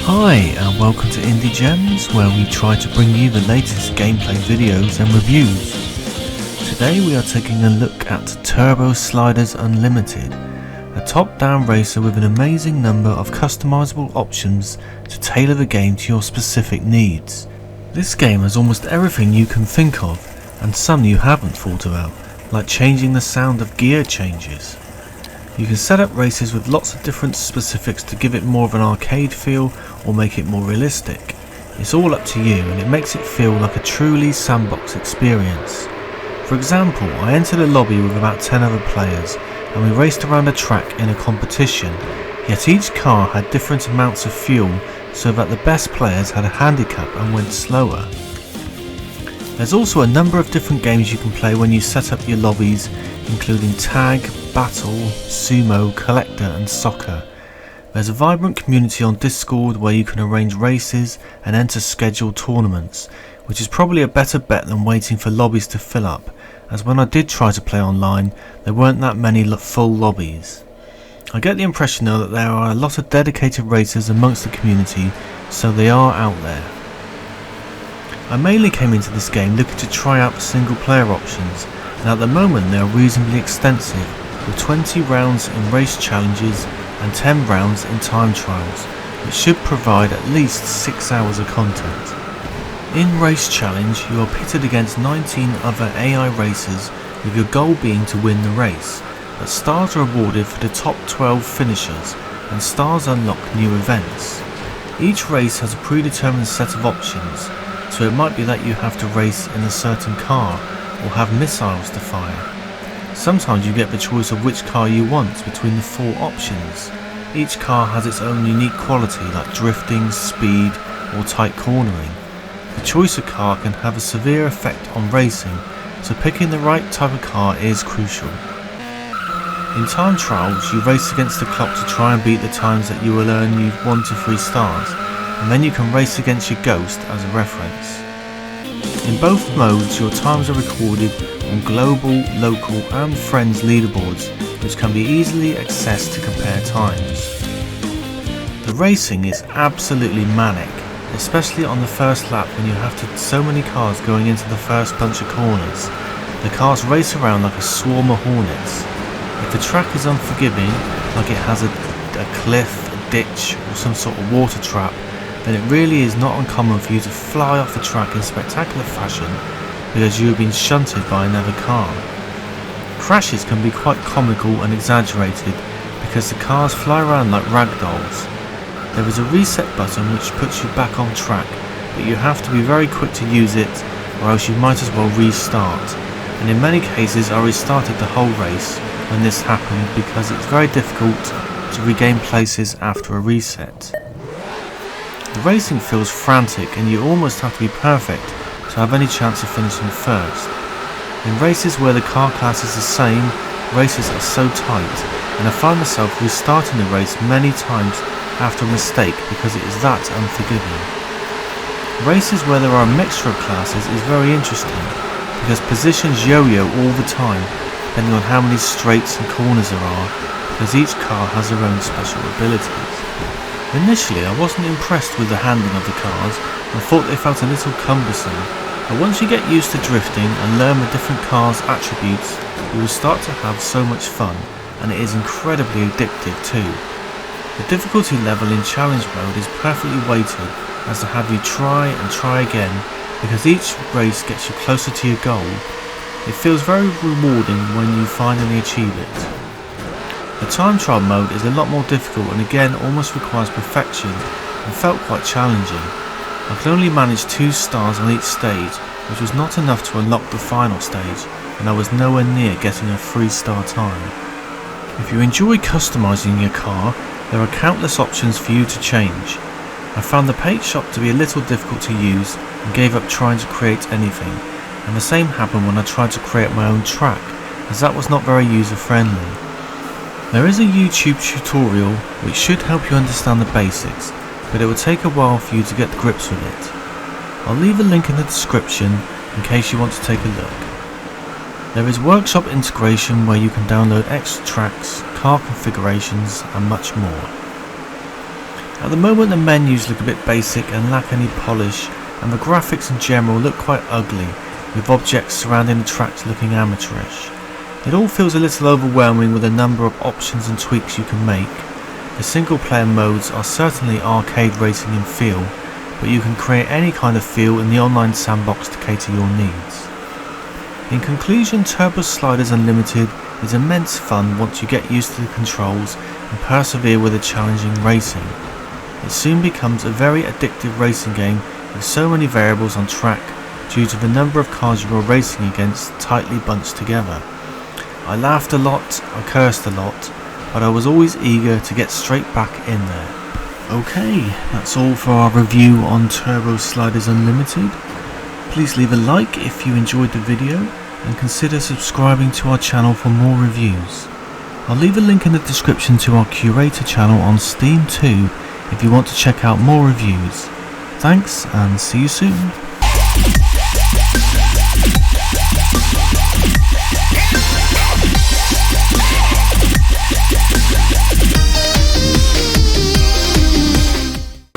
Hi and welcome to IndieGems, where we try to bring you the latest gameplay videos and reviews. Today we are taking a look at Turbo Sliders Unlimited, a top-down racer with an amazing number of customizable options to tailor the game to your specific needs. This game has almost everything you can think of, and some you haven't thought about, like changing the sound of gear changes. You can set up races with lots of different specifics to give it more of an arcade feel or make it more realistic. It's all up to you, and it makes it feel like a truly sandbox experience. For example, I entered a lobby with about 10 other players and we raced around a track in a competition, yet each car had different amounts of fuel so that the best players had a handicap and went slower. There's also a number of different games you can play when you set up your lobbies, including tag, battle, sumo, collector and soccer. There's a vibrant community on Discord where you can arrange races and enter scheduled tournaments, which is probably a better bet than waiting for lobbies to fill up, as when I did try to play online there weren't that many full lobbies. I get the impression though that there are a lot of dedicated racers amongst the community, so they are out there. I mainly came into this game looking to try out the single player options, and at the moment they are reasonably extensive, with 20 rounds in race challenges and 10 rounds in time trials, which should provide at least 6 hours of content. In Race Challenge you are pitted against 19 other AI racers, with your goal being to win the race, but stars are awarded for the top 12 finishers, and stars unlock new events. Each race has a predetermined set of options, so it might be that you have to race in a certain car or have missiles to fire. Sometimes you get the choice of which car you want between the 4 options. Each car has its own unique quality like drifting, speed or tight cornering. The choice of car can have a severe effect on racing, so picking the right type of car is crucial. In time trials you race against the clock to try and beat the times that you will earn you 1 to 3 stars, and then you can race against your ghost as a reference. In both modes your times are recorded on global, local and friends leaderboards, which can be easily accessed to compare times. The racing is absolutely manic, especially on the first lap when you have so many cars going into the first bunch of corners. The cars race around like a swarm of hornets. If the track is unforgiving, like it has a cliff, a ditch or some sort of water trap, then it really is not uncommon for you to fly off the track in spectacular fashion because you have been shunted by another car. Crashes can be quite comical and exaggerated because the cars fly around like ragdolls. There is a reset button which puts you back on track, but you have to be very quick to use it or else you might as well restart. And in many cases I restarted the whole race when this happened because it's very difficult to regain places after a reset. The racing feels frantic and you almost have to be perfect to have any chance of finishing first. In races where the car class is the same, races are so tight, and I find myself restarting the race many times after a mistake because it is that unforgiving. Races where there are a mixture of classes is very interesting because positions yo-yo all the time depending on how many straights and corners there are, because each car has their own special abilities. Initially I wasn't impressed with the handling of the cars and thought they felt a little cumbersome, but once you get used to drifting and learn the different cars' attributes, you will start to have so much fun, and it is incredibly addictive too. The difficulty level in challenge mode is perfectly weighted as to have you try and try again, because each race gets you closer to your goal. It feels very rewarding when you finally achieve it. The time trial mode is a lot more difficult and again almost requires perfection and felt quite challenging. I could only manage 2 stars on each stage, which was not enough to unlock the final stage, and I was nowhere near getting a 3-star time. If you enjoy customizing your car, there are countless options for you to change. I found the paint shop to be a little difficult to use and gave up trying to create anything, and the same happened when I tried to create my own track, as that was not very user friendly. There is a YouTube tutorial which should help you understand the basics, but it will take a while for you to get to grips with it. I'll leave a link in the description in case you want to take a look. There is workshop integration where you can download extra tracks, car configurations and much more. At the moment the menus look a bit basic and lack any polish, and the graphics in general look quite ugly, with objects surrounding the tracks looking amateurish. It all feels a little overwhelming with a number of options and tweaks you can make. The single player modes are certainly arcade racing in feel, but you can create any kind of feel in the online sandbox to cater your needs. In conclusion, Turbo Sliders Unlimited is immense fun once you get used to the controls and persevere with the challenging racing. It soon becomes a very addictive racing game with so many variables on track due to the number of cars you are racing against tightly bunched together. I laughed a lot, I cursed a lot, but I was always eager to get straight back in there. Okay, that's all for our review on Turbo Sliders Unlimited. Please leave a like if you enjoyed the video and consider subscribing to our channel for more reviews. I'll leave a link in the description to our curator channel on Steam too if you want to check out more reviews. Thanks and see you soon.